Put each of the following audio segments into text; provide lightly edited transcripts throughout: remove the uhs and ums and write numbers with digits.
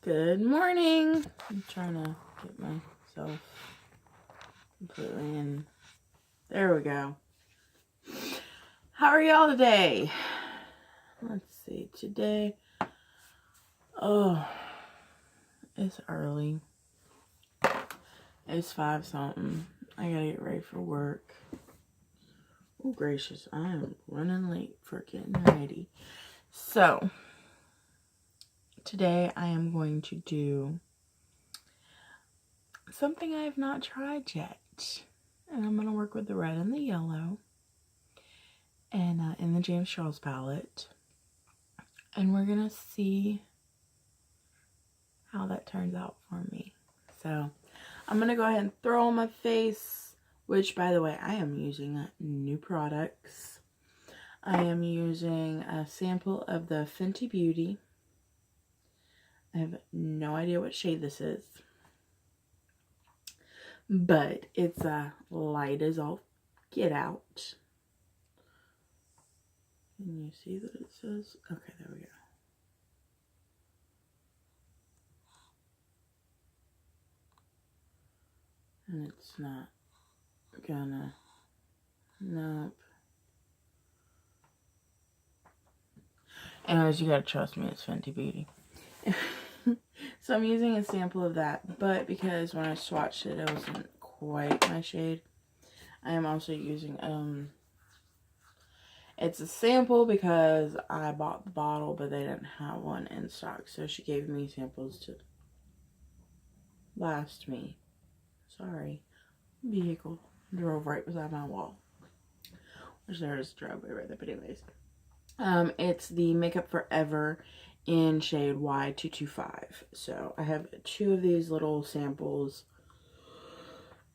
Good morning. I'm trying to get myself completely in. There we go. How are y'all today? Let's see. Today, it's early. It's 5 something. I gotta get ready for work. Oh gracious, I am running late for getting ready. So, today I am going to do something I have not tried yet. And I'm going to work with the red and the yellow. And in the James Charles palette. And we're going to see how that turns out for me. So, I'm going to go ahead and throw on my face. Which, by the way, I am using new products. I am using a sample of the Fenty Beauty. I have no idea what shade this is. But it's light as all get out. Can you see that it says? Okay, there we go. And it's not gonna. Nope. Anyways, you gotta trust me, it's Fenty Beauty. So I'm using a sample of that, but because when I swatched it, it wasn't quite my shade. I am also using, it's a sample because I bought the bottle, but they didn't have one in stock. So she gave me samples to last me. Sorry. Vehicle drove right beside my wall. Which there is a driveway right there, but anyways. It's the Makeup Forever in shade Y225. So I have 2 of these little samples.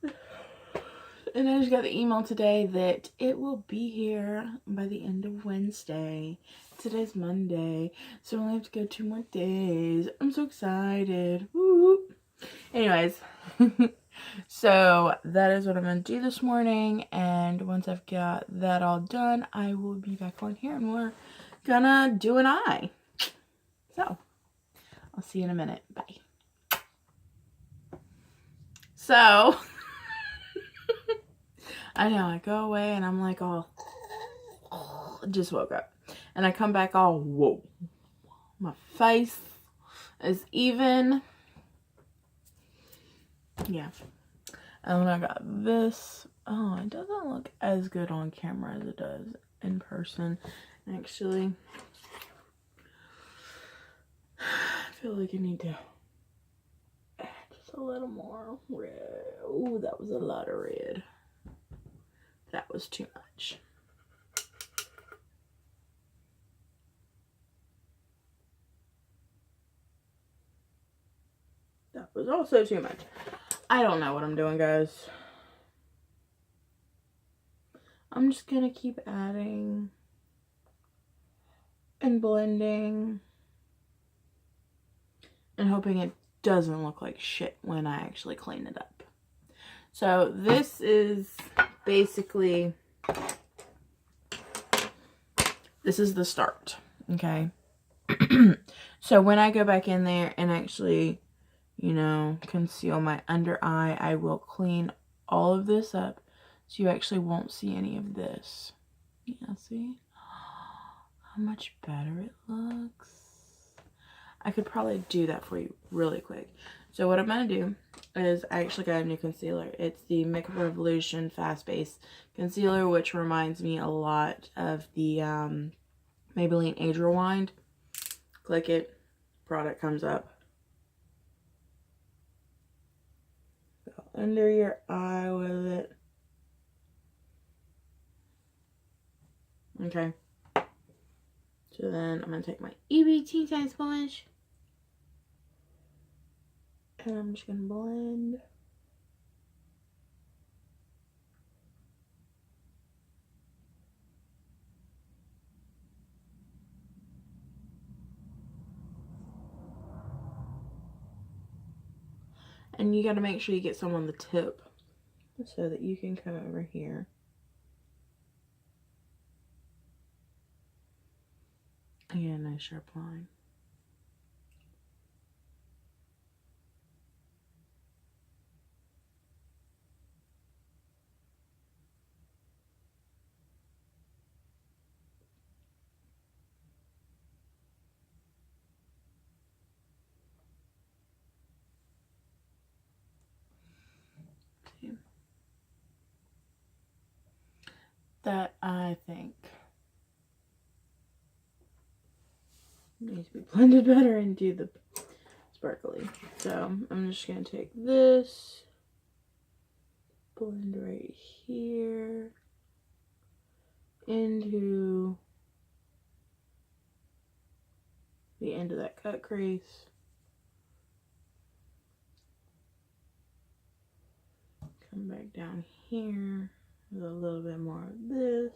And I just got the email today that it will be here by the end of Wednesday. Today's Monday, so I only have to go 2 more days. I'm so excited. Woo! Anyways, so that is what I'm going to do this morning. And once I've got that all done, I will be back on here and we're gonna do an eye. So, I'll see you in a minute. Bye. So, I know, I go away and I'm like all, just woke up. And I come back all, whoa. My face is even. Yeah. And then I got this. Oh, it doesn't look as good on camera as it does in person. Actually, I feel like I need to add just a little more red. Oh, that was a lot of red. That was too much. That was also too much. I don't know what I'm doing, guys. I'm just gonna keep adding and blending and hoping it doesn't look like shit when I actually clean it up. So this is basically, this is the start, okay? So when I go back in there and actually, you know, conceal my under eye, I will clean all of this up so you actually won't see any of this. Yeah, see? How much better it looks. I could probably do that for you really quick. So what I'm going to do is I actually got a new concealer. It's the Makeup Revolution Fast Base Concealer, which reminds me a lot of the Maybelline Age Rewind. Click it. Product comes up. Go under your eye with it. Okay. So then I'm going to take my EBT Tea sponge. And I'm just going to blend. And you got to make sure you get some on the tip so that you can come over here. And get a nice sharp line. that I think needs to be blended better into the sparkly. So I'm just going to take this, blend right here into the end of that cut crease. Come back down here with a little bit more of this.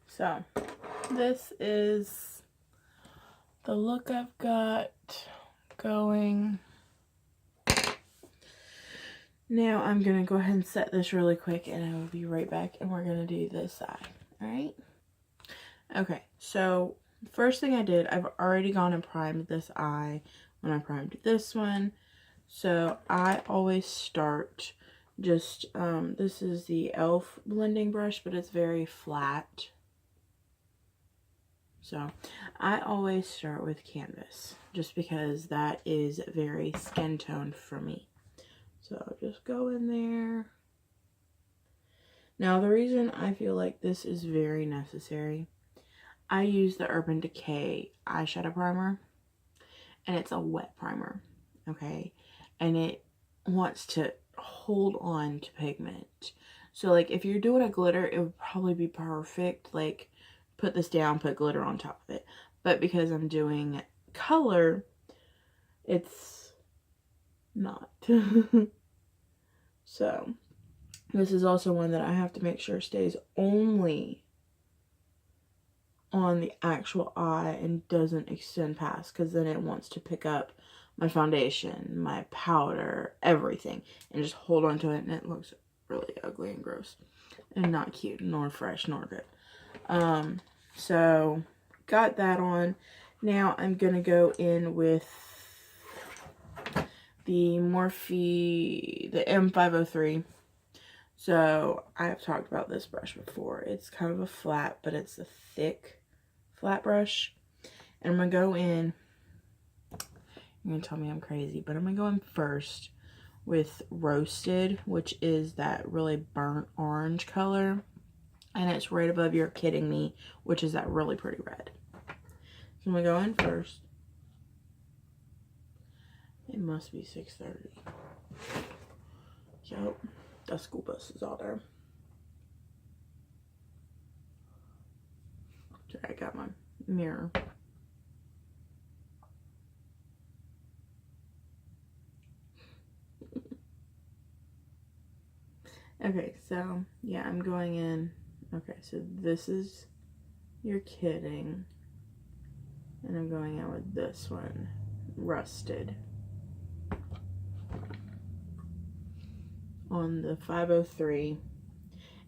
So this is the look I've got going. Now I'm going to go ahead and set this really quick and I will be right back and we're going to do this side. Alright? Okay, so first thing I did, I've already gone and primed this eye when I primed this one. So I always start just, this is the e.l.f. blending brush, but it's very flat. So I always start with canvas just because that is very skin toned for me. So just go in there. Now the reason I feel like this is very necessary, I use the Urban Decay eyeshadow primer and it's a wet primer, okay? And it wants to hold on to pigment. So like if you're doing a glitter, it would probably be perfect. Like put this down, put glitter on top of it. But because I'm doing color, it's not. So this is also one that I have to make sure stays only on the actual eye and doesn't extend past, because then it wants to pick up my foundation, my powder, everything, and just hold on to it, and it looks really ugly and gross and not cute, nor fresh, nor good. So got that on. Now I'm gonna go in with the Morphe, the M503. So I've talked about this brush before. It's kind of a flat, but it's a thick flat brush. And I'm gonna go in, you're gonna tell me I'm crazy, but I'm gonna go in first with Roasted, which is that really burnt orange color. And it's right above You're Kidding Me, which is that really pretty red. So I'm gonna go in first. It must be 6:30. Yep, the school bus is all there. Sorry, I got my mirror. Okay, so yeah, I'm going in. Okay, so this is You're Kidding. And I'm going in with this one, Rusted. On the 503.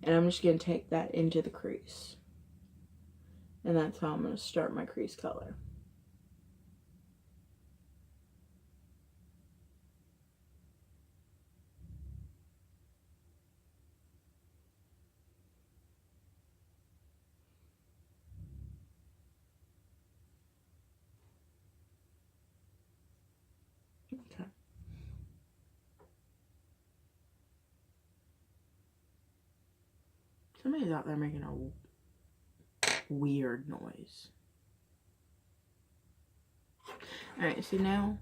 And I'm just going to take that into the crease. And that's how I'm going to start my crease color. Okay. Somebody's out there making a weird noise. Alright, so now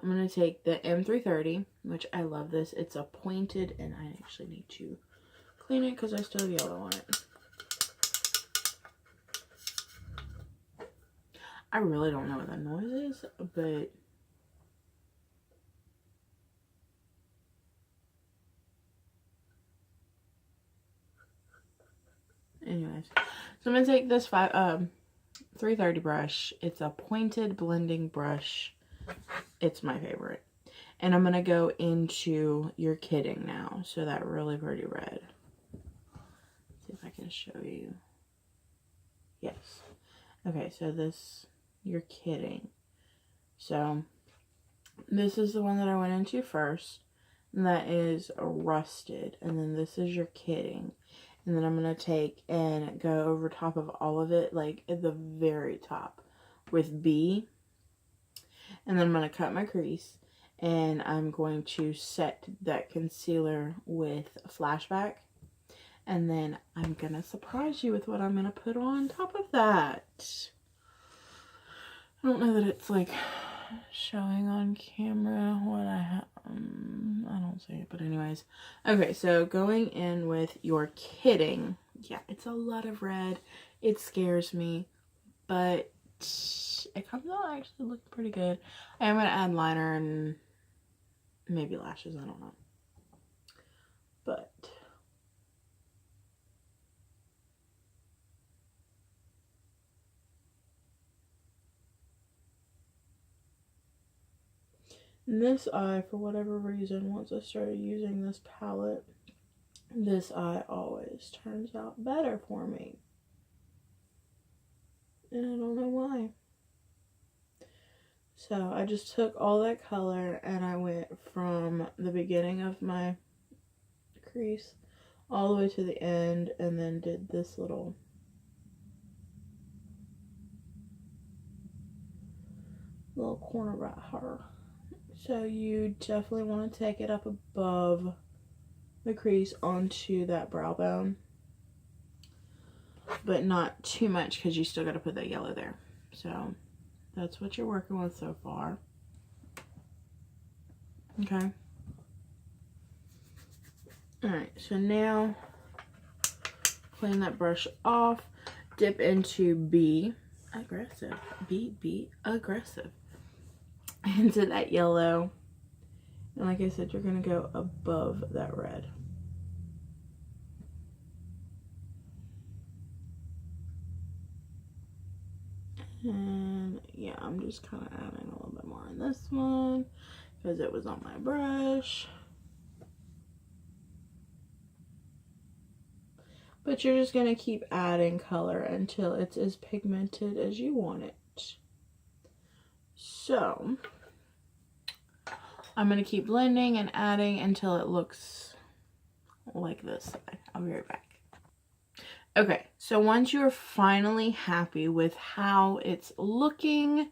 I'm going to take the M330, which I love this. It's a pointed, and I actually need to clean it because I still have yellow on it. I really don't know what that noise is, but anyways. So I'm going to take this 330 brush. It's a pointed blending brush. It's my favorite. And I'm going to go into You're Kidding now. So that really pretty red. Let's see if I can show you. Yes. Okay, so this, You're Kidding. So This is the one that I went into first. And that is Rusted. And then this is your Kidding. And then I'm going to take and go over top of all of it, like at the very top with B. And then I'm going to cut my crease. And I'm going to set that concealer with Flashback. And then I'm going to surprise you with what I'm going to put on top of that. I don't know that it's like showing on camera what I have. I don't see it, but anyways. Okay, so going in with your Kidding. Yeah, it's a lot of red. It scares me, but it comes out actually looking pretty good. I am going to add liner and maybe lashes. I don't know. But this eye, for whatever reason, once I started using this palette, this eye always turns out better for me. And I don't know why. So I just took all that color and I went from the beginning of my crease all the way to the end and then did this little corner right here. So you definitely want to take it up above the crease onto that brow bone, but not too much because you still got to put that yellow there. So that's what you're working with so far. Okay. Alright, so now clean that brush off, dip into B, aggressive, B, aggressive, into that yellow. And like I said, you're going to go above that red. And yeah, I'm just kind of adding a little bit more on this one because it was on my brush. But you're just going to keep adding color until it's as pigmented as you want it. So I'm going to keep blending and adding until it looks like this. I'll be right back. Okay, so once you're finally happy with how it's looking,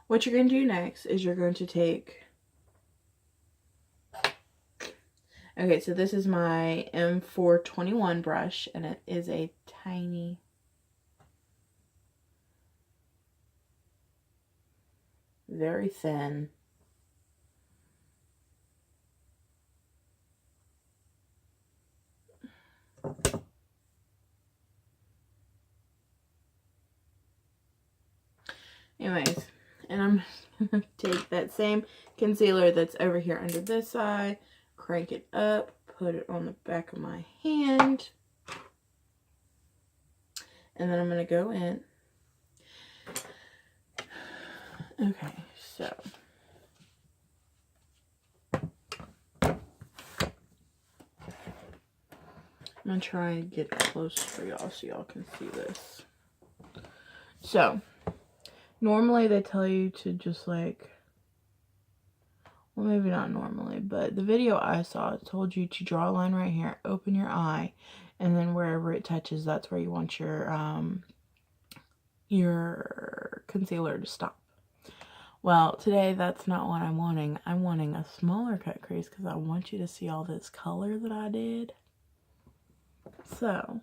what you're going to do next is you're going to take... Okay, so this is my M421 brush, and it is a tiny... very thin... Anyways, and I'm going to take that same concealer that's over here under this eye, crank it up, put it on the back of my hand, and then I'm going to go in. Okay, so I'm going to try and get close for y'all so y'all can see this. So normally they tell you to just like, well, maybe not normally, but the video I saw told you to draw a line right here, open your eye, and then wherever it touches, that's where you want your concealer to stop. Well, today that's not what I'm wanting. I'm wanting a smaller cut crease because I want you to see all this color that I did. So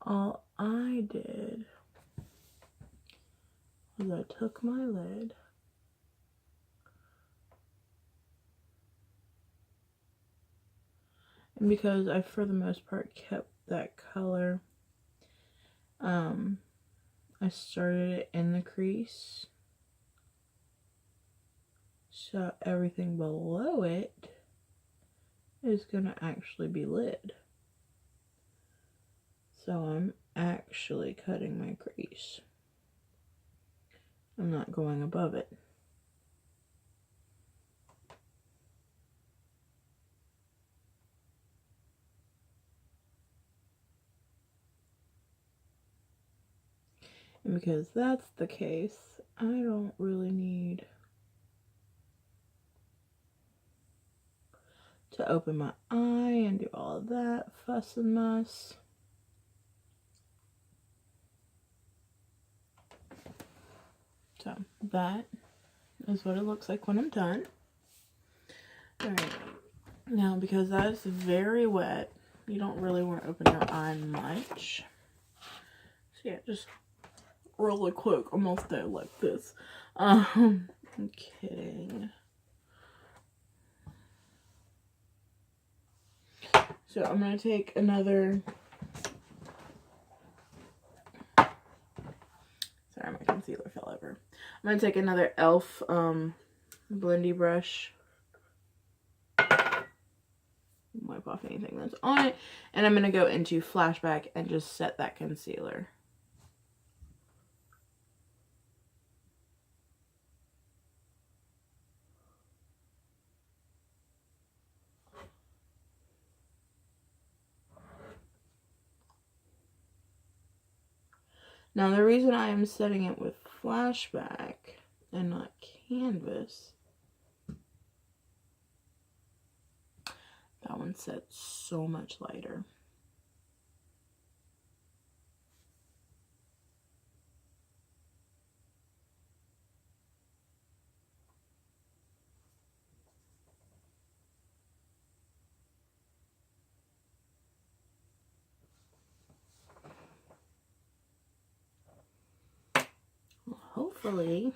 all I did was I took my lid and because I for the most part kept that color, I started it in the crease so everything below it is gonna actually be lid. So I'm actually cutting my crease. I'm not going above it. And because that's the case, I don't really need to open my eye and do all of that fuss and muss. So that is what it looks like when I'm done. Alright, now because that is very wet, you don't really want to open your eye much. So yeah, just really quick, almost there like this. I'm kidding. So I'm going to take another, sorry, my concealer fell over. I'm going to take another e.l.f. Blendy brush. Wipe off anything that's on it. And I'm going to go into Flashback and just set that concealer. Now the reason I am setting it with Flashback and not Canvas, that one sets so much lighter. Well, hopefully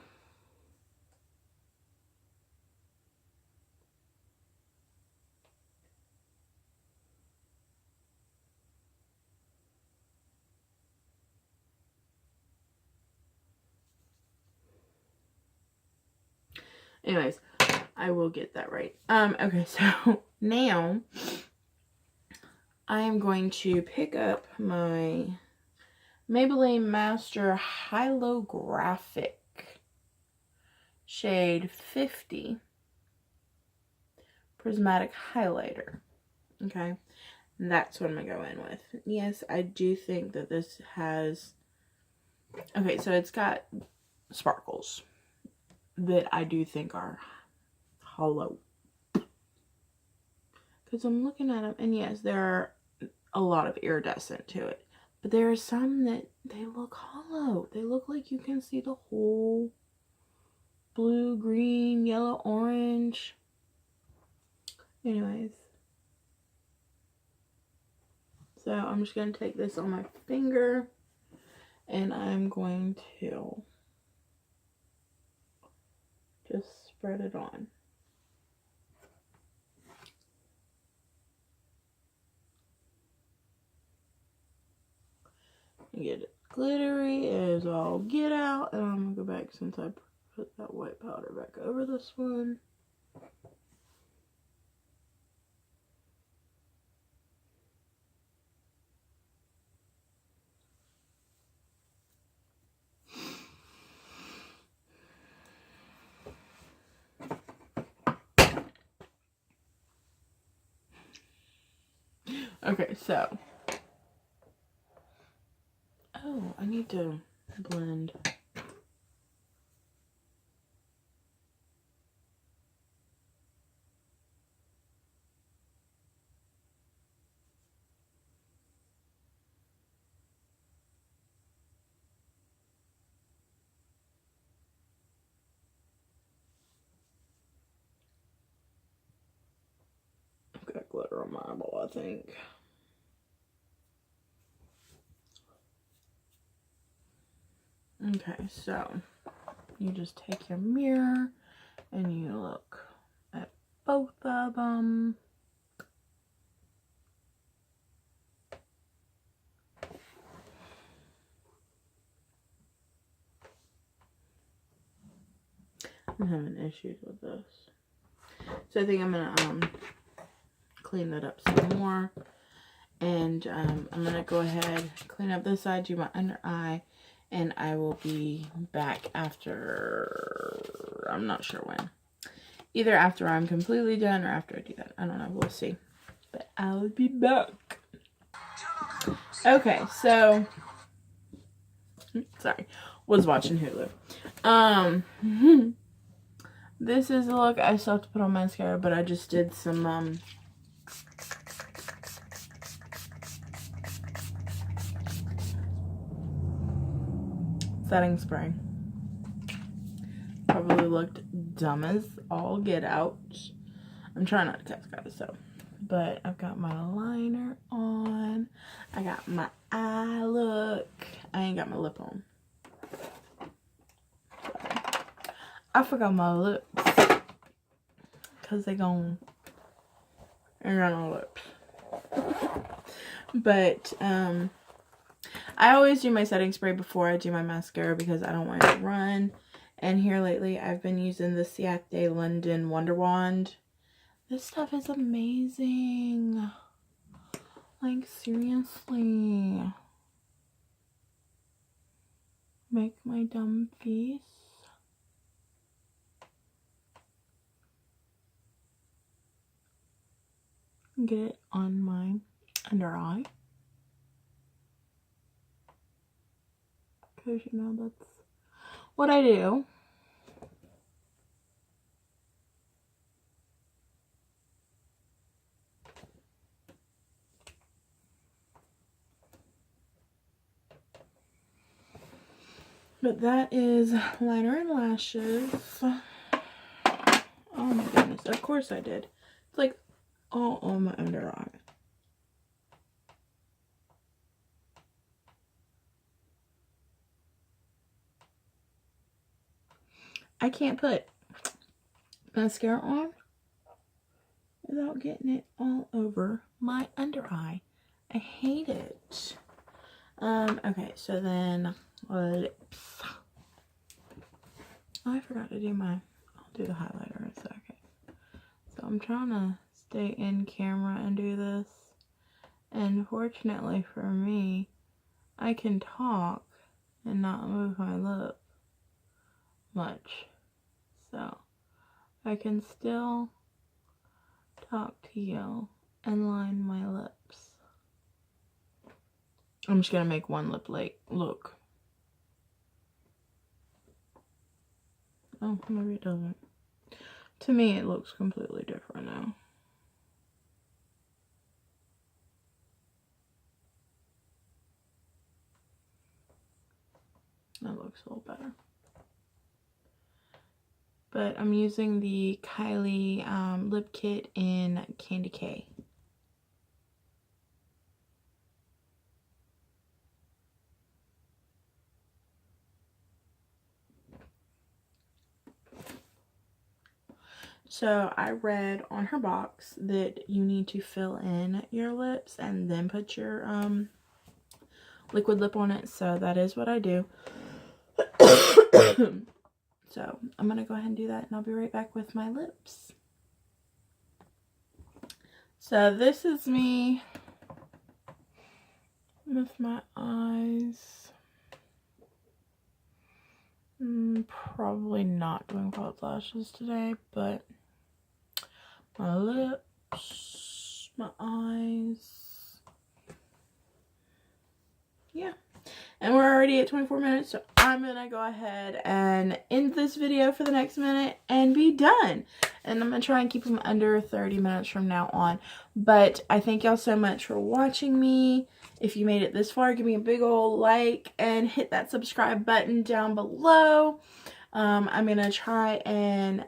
anyways, I will get that right. Okay, so now I am going to pick up my Maybelline Master Holographic shade 50 Prismatic Highlighter. Okay, and that's what I'm going to go in with. Yes, I do think that this has, okay, so it's got sparkles that I do think are hollow. Because I'm looking at them, and yes, there are a lot of iridescent to it. But there are some that they look hollow. They look like you can see the whole blue, green, yellow, orange. Anyways. So I'm just going to take this on my finger. And I'm going to just spread it on. Get it glittery as all get out. And I'm going to go back since I put that white powder back over this one. Okay, so. Oh, I need to blend. I've got glitter on my eyeball, I think. Okay, so you just take your mirror and you look at both of them. I'm having issues with this. So I think I'm gonna clean that up some more. And I'm gonna go ahead, clean up this side, do my under eye, and I will be back after, I'm not sure when. Either after I'm completely done or after I do that. I don't know, we'll see. But I'll be back. Okay, so Sorry, was watching Hulu. This is the look. I still have to put on mascara, but I just did some setting spray. Probably looked dumb as all get out. I'm trying not to cuss, guys, so. But I've got my liner on. I got my eye look. I ain't got my lip on. I forgot my lips. Because they gone. I got no lips. But, I always do my setting spray before I do my mascara because I don't want it to run. And here lately, I've been using the Ciacte London Wonder Wand. This stuff is amazing. Like, seriously. Make my dumb face. Get it on my under eye. Because, you know, that's what I do. But that is liner and lashes. Oh my goodness. Of course I did. It's like all on my under eye. I can't put mascara on without getting it all over my under eye. I hate it. Okay, so then lips. Oh, I forgot to do I'll do the highlighter in a second. So I'm trying to stay in camera and do this. And fortunately for me, I can talk and not move my lip much. So I can still talk to you and line my lips. I'm just gonna make one lip look. Oh, maybe it doesn't. To me, it looks completely different now. That looks a little better. But I'm using the Kylie Lip Kit in Decay. So I read on her box that you need to fill in your lips and then put your liquid lip on it. So that is what I do. So I'm going to go ahead and do that, and I'll be right back with my lips. So this is me with my eyes. Probably not doing false lashes today, but my lips, my eyes. Yeah. And we're already at 24 minutes, so I'm going to go ahead and end this video for the next minute and be done. And I'm going to try and keep them under 30 minutes from now on. But I thank y'all so much for watching me. If you made it this far, give me a big old like and hit that subscribe button down below. I'm going to try and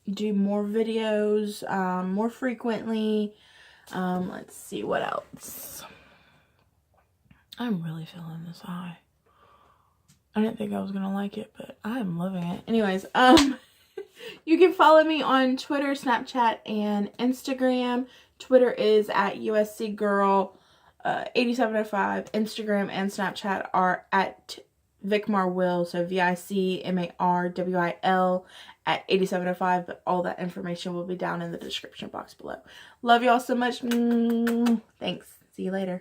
do more videos more frequently. Let's see what else. I'm really feeling this eye. I didn't think I was gonna like it, but I'm loving it. Anyways, you can follow me on Twitter, Snapchat, and Instagram. Twitter is at USCGirl8705. Instagram and Snapchat are at VicMarWill, so VICMARWIL at 8705. But all that information will be down in the description box below. Love y'all so much. Thanks. See you later.